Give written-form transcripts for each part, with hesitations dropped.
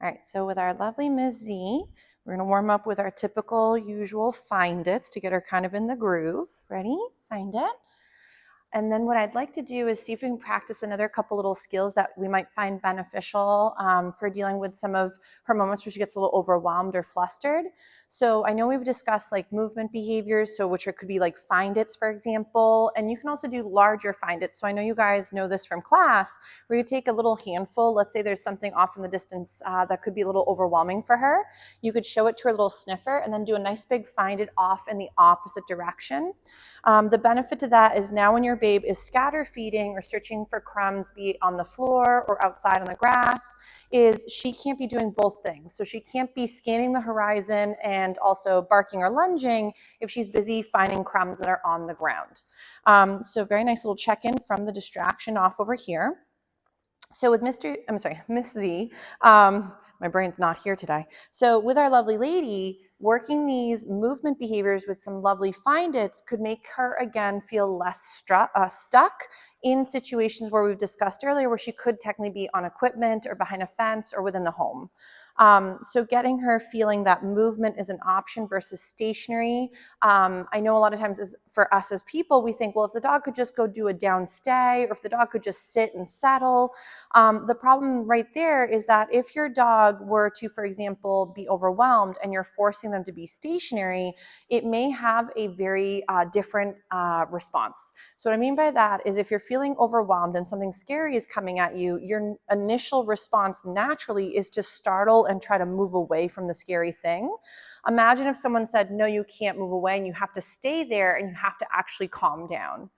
All right, so with our lovely Ms. Z, we're gonna warm up with our typical usual find its to get her kind of in the groove. Ready? Find it. And then what I'd like to do is see if we can practice another couple little skills that we might find beneficial for dealing with some of her moments where she gets a little overwhelmed or flustered. So I know we've discussed like movement behaviors, so which could be like find its, for example, and you can also do larger find its. So I know you guys know this from class, where you take a little handful, let's say there's something off in the distance that could be a little overwhelming for her. You could show it to her little sniffer and then do a nice big find it off in the opposite direction. The benefit to that is now when your babe is scatter feeding or searching for crumbs, be it on the floor or outside on the grass, is she can't be doing both things. So she can't be scanning the horizon and also barking or lunging if she's busy finding crumbs that are on the ground. So very nice little check-in from the distraction off over here. So with Miss Z, my brain's not here today. So with our lovely lady, working these movement behaviors with some lovely find its could make her again feel less stuck in situations where we've discussed earlier where she could technically be on equipment or behind a fence or within the home. So getting her feeling that movement is an option versus stationary. I know a lot of times for us as people, we think, well, if the dog could just go do a down stay or if the dog could just sit and settle. The problem right there is that if your dog were to, for example, be overwhelmed and you're forcing them to be stationary, it may have a very different response. So what I mean by that is if you're feeling overwhelmed and something scary is coming at you, your initial response naturally is to startle and try to move away from the scary thing. Imagine if someone said, no, you can't move away and you have to stay there and you have to actually calm down.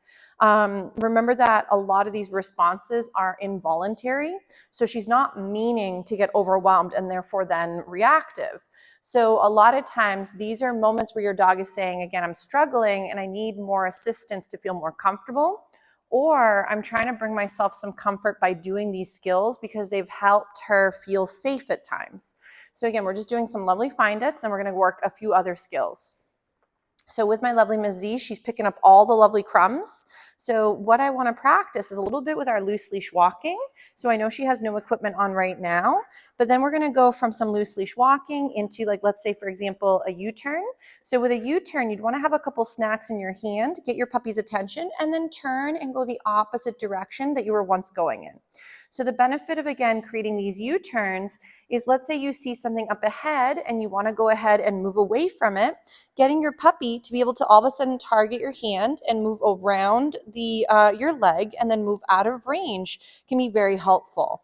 Remember that a lot of these responses are involuntary. So she's not meaning to get overwhelmed and therefore then reactive. So a lot of times these are moments where your dog is saying, again, I'm struggling and I need more assistance to feel more comfortable. Or I'm trying to bring myself some comfort by doing these skills because they've helped her feel safe at times. So again, we're just doing some lovely find its and we're going to work a few other skills. So with my lovely Ms. Z, she's picking up all the lovely crumbs. So what I want to practice is a little bit with our loose leash walking. So I know she has no equipment on right now, but then we're going to go from some loose leash walking into, like, let's say, for example, a U-turn. So with a U-turn, you'd want to have a couple snacks in your hand, get your puppy's attention, and then turn and go the opposite direction that you were once going in. So the benefit of, again, creating these U-turns is, let's say you see something up ahead and you want to go ahead and move away from it, getting your puppy to be able to all of a sudden target your hand and move around your leg and then move out of range can be very helpful.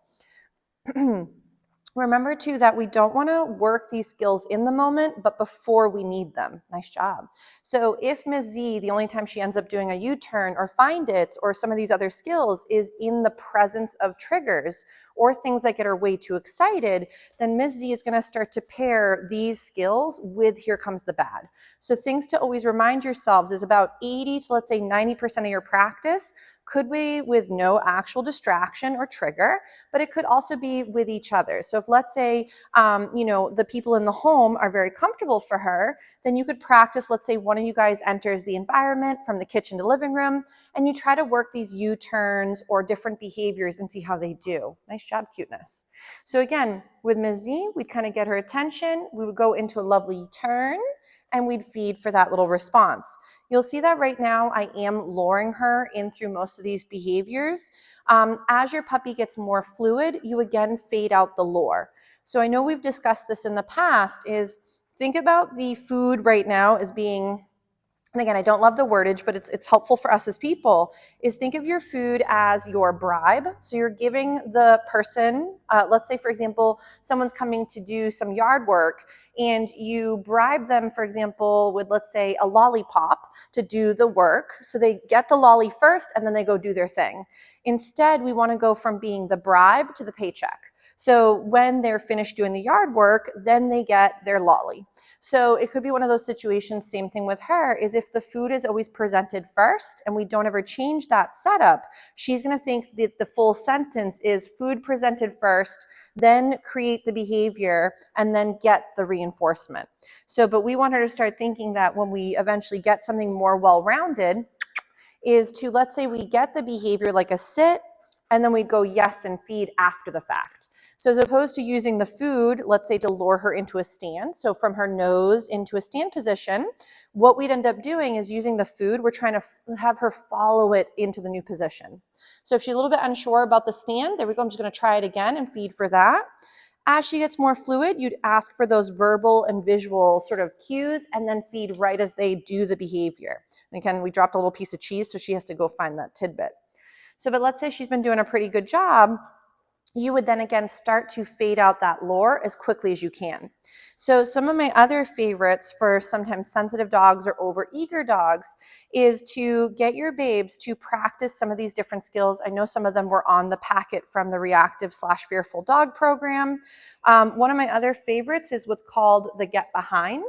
Remember too that we don't want to work these skills in the moment, but before we need them. Nice job. So if Ms. Z, the only time she ends up doing a U-turn or find it or some of these other skills is in the presence of triggers or things that get her way too excited, then Ms. Z is going to start to pair these skills with here comes the bad. So things to always remind yourselves is about 80 to, let's say, 90% of your practice could be with no actual distraction or trigger, but it could also be with each other. So if, let's say, the people in the home are very comfortable for her, then you could practice, let's say one of you guys enters the environment from the kitchen to living room, and you try to work these U-turns or different behaviors and see how they do. Nice job, cuteness. So again, with Ms. Z, we'd kind of get her attention. We would go into a lovely turn, and we'd feed for that little response. You'll see that right now I am luring her in through most of these behaviors. As your puppy gets more fluid, you again fade out the lure. So I know we've discussed this in the past, is think about the food right now as being, and again, I don't love the wordage, but it's helpful for us as people, is think of your food as your bribe. So you're giving the person, let's say, for example, someone's coming to do some yard work and you bribe them, for example, with, let's say, a lollipop to do the work. So they get the lolly first and then they go do their thing. Instead, we want to go from being the bribe to the paycheck. So when they're finished doing the yard work, then they get their lolly. So it could be one of those situations, same thing with her, is if the food is always presented first and we don't ever change that setup, she's going to think that the full sentence is food presented first, then create the behavior, and then get the reinforcement. So, but we want her to start thinking that when we eventually get something more well-rounded is to, let's say we get the behavior like a sit, and then we'd go yes and feed after the fact. So as opposed to using the food, let's say to lure her into a stand, so from her nose into a stand position, what we'd end up doing is using the food, we're trying to have her follow it into the new position. So if she's a little bit unsure about the stand, there we go, I'm just gonna try it again and feed for that. As she gets more fluid, you'd ask for those verbal and visual sort of cues and then feed right as they do the behavior. And again, we dropped a little piece of cheese, so she has to go find that tidbit. So, but let's say she's been doing a pretty good job, you would then again start to fade out that lure as quickly as you can. So some of my other favorites for sometimes sensitive dogs or overeager dogs is to get your babes to practice some of these different skills. I know some of them were on the packet from the Reactive / Fearful Dog program. One of my other favorites is what's called the get behind.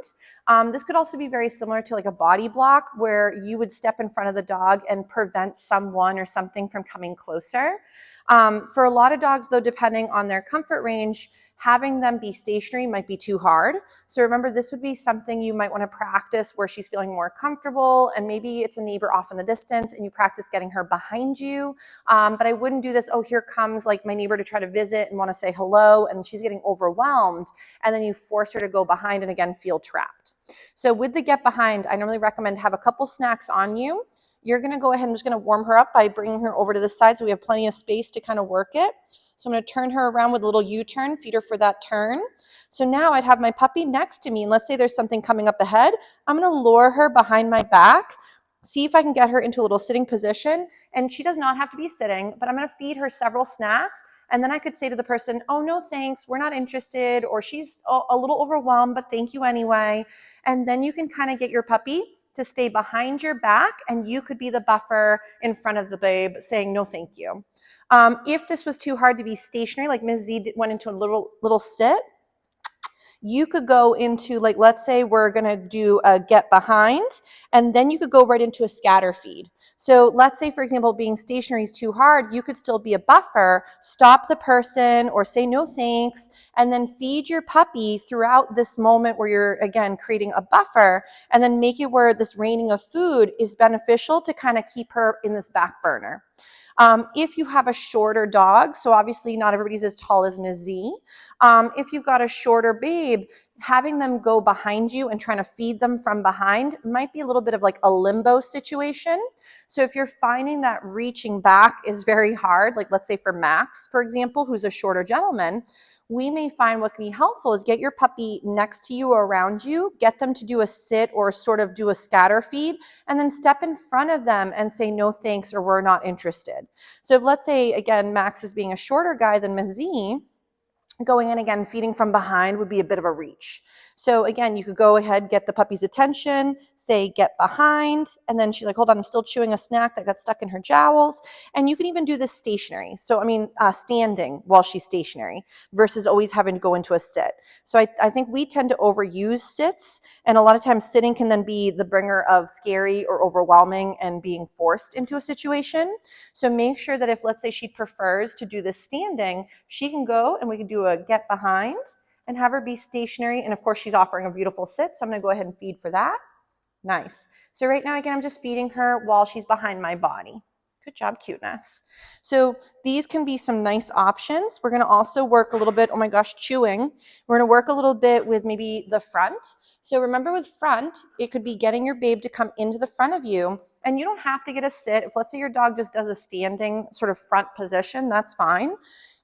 This could also be very similar to like a body block where you would step in front of the dog and prevent someone or something from coming closer. For a lot of dogs, though, depending on their comfort range, having them be stationary might be too hard. So remember, this would be something you might want to practice where she's feeling more comfortable, and maybe it's a neighbor off in the distance and you practice getting her behind you. But I wouldn't do this, oh, here comes like my neighbor to try to visit and want to say hello, and she's getting overwhelmed, and then you force her to go behind and again feel trapped. So with the get behind, I normally recommend have a couple snacks on you. You're going to go ahead and just going to warm her up by bringing her over to the side so we have plenty of space to kind of work it. So I'm going to turn her around with a little U-turn, feed her for that turn. So now I'd have my puppy next to me, and let's say there's something coming up ahead. I'm going to lure her behind my back, see if I can get her into a little sitting position, and she does not have to be sitting, but I'm going to feed her several snacks, and then I could say to the person, oh, no, thanks, we're not interested, or she's a little overwhelmed, but thank you anyway. And then you can kind of get your puppy to stay behind your back, and you could be the buffer in front of the babe saying no thank you. If this was too hard to be stationary, like Ms. Z went into a little sit, you could go into, like, let's say we're going to do a get behind, and then you could go right into a scatter feed. So let's say, for example, being stationary is too hard, you could still be a buffer, stop the person or say no thanks, and then feed your puppy throughout this moment where you're, again, creating a buffer, and then make it where this raining of food is beneficial to kind of keep her in this back burner. If you have a shorter dog, so obviously not everybody's as tall as Ms. Z. If you've got a shorter babe, having them go behind you and trying to feed them from behind might be a little bit of like a limbo situation. So if you're finding that reaching back is very hard, like let's say for Max, for example, who's a shorter gentleman, we may find what can be helpful is get your puppy next to you or around you, get them to do a sit or sort of do a scatter feed, and then step in front of them and say no thanks or we're not interested. So if let's say, again, Max is being a shorter guy than Ms. Z, going in again, feeding from behind would be a bit of a reach. So again, you could go ahead, get the puppy's attention, say get behind, and then she's like, hold on, I'm still chewing a snack that got stuck in her jowls. And you can even do this stationary. So, standing while she's stationary versus always having to go into a sit. So I think we tend to overuse sits, and a lot of times sitting can then be the bringer of scary or overwhelming and being forced into a situation. So make sure that if, let's say, she prefers to do this standing, she can go and we can do a get behind and have her be stationary. And of course, she's offering a beautiful sit, so I'm going to go ahead and feed for that. Nice. So right now, again, I'm just feeding her while she's behind my body. Good job, cuteness. So these can be some nice options. We're going to also work a little bit, oh my gosh, chewing. We're going to work a little bit with maybe the front. So remember with front, it could be getting your babe to come into the front of you. And you don't have to get a sit. If let's say your dog just does a standing sort of front position, that's fine.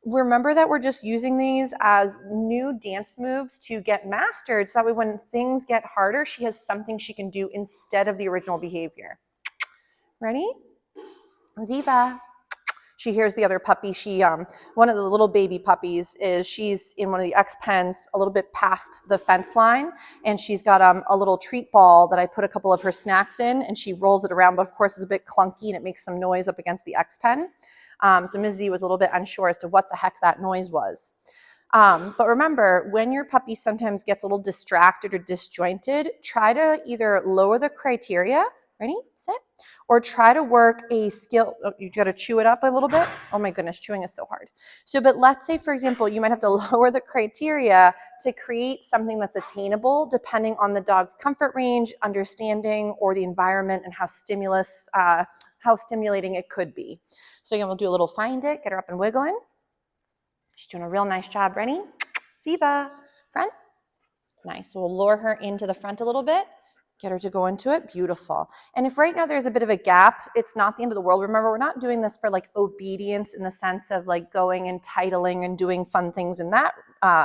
Remember that we're just using these as new dance moves to get mastered, so that way when things get harder, she has something she can do instead of the original behavior. Ready? Ziva. She hears the other puppy. One of the little baby puppies she's in one of the X pens a little bit past the fence line, and she's got a little treat ball that I put a couple of her snacks in, and she rolls it around, but of course it's a bit clunky and it makes some noise up against the X pen. So Ms. Z was a little bit unsure as to what the heck that noise was. But remember, when your puppy sometimes gets a little distracted or disjointed, try to either lower the criteria, ready, sit, or try to work a skill. Oh, you got to chew it up a little bit. Oh my goodness, chewing is so hard. So, but let's say, for example, you might have to lower the criteria to create something that's attainable depending on the dog's comfort range, understanding, or the environment and how stimulating it could be. So again, we'll do a little find it, get her up and wiggling. She's doing a real nice job. Ready? Ziva, front. Nice. So we'll lure her into the front a little bit. Get her to go into it. Beautiful. And if right now there's a bit of a gap, it's not the end of the world. Remember, we're not doing this for like obedience in the sense of like going and titling and doing fun things in that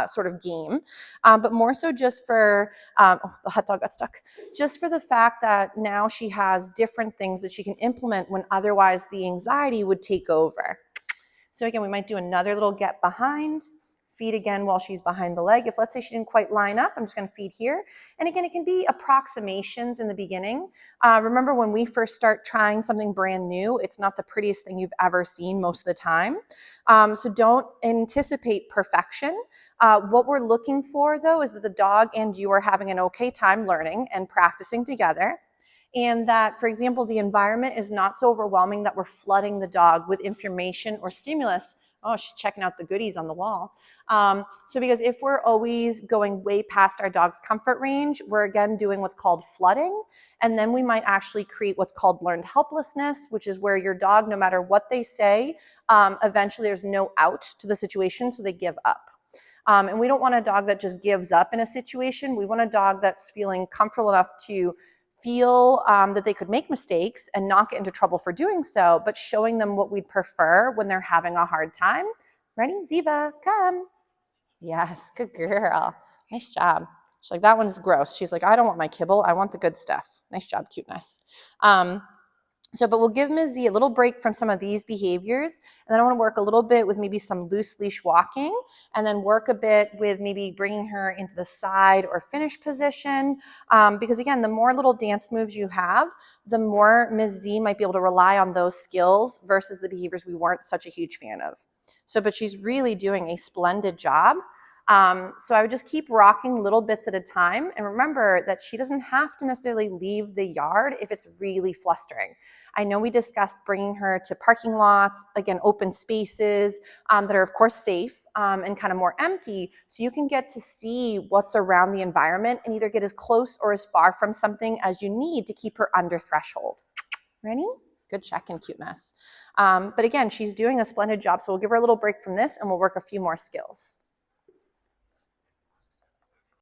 sort of game, but more so just for, oh, the hot dog got stuck, just for the fact that now she has different things that she can implement when otherwise the anxiety would take over. So again, we might do another little get behind. Feed again while she's behind the leg. If let's say she didn't quite line up, I'm just going to feed here. And again, it can be approximations in the beginning. Remember, when we first start trying something brand new, it's not the prettiest thing you've ever seen most of the time. So don't anticipate perfection. What we're looking for, though, is that the dog and you are having an okay time learning and practicing together. And that, for example, the environment is not so overwhelming that we're flooding the dog with information or stimulus. Oh, she's checking out the goodies on the wall. So because if we're always going way past our dog's comfort range, we're again doing what's called flooding. And then we might actually create what's called learned helplessness, which is where your dog, no matter what they say, eventually there's no out to the situation, so they give up. And we don't want a dog that just gives up in a situation. We want a dog that's feeling comfortable enough to feel that they could make mistakes and not get into trouble for doing so, but showing them what we'd prefer when they're having a hard time. Ready? Ziva, come. Yes, good girl. Nice job. She's like, that one's gross. She's like, I don't want my kibble. I want the good stuff. Nice job, cuteness. But we'll give Ms. Z a little break from some of these behaviors. And then I want to work a little bit with maybe some loose leash walking, and then work a bit with maybe bringing her into the side or finish position. Because again, the more little dance moves you have, the more Ms. Z might be able to rely on those skills versus the behaviors we weren't such a huge fan of. But she's really doing a splendid job. So I would just keep rocking little bits at a time. And remember that she doesn't have to necessarily leave the yard if it's really flustering. I know we discussed bringing her to parking lots, again, open spaces that are of course safe and kind of more empty, so you can get to see what's around the environment and either get as close or as far from something as you need to keep her under threshold. Ready? Good check and cuteness. But again, she's doing a splendid job, so we'll give her a little break from this and we'll work a few more skills.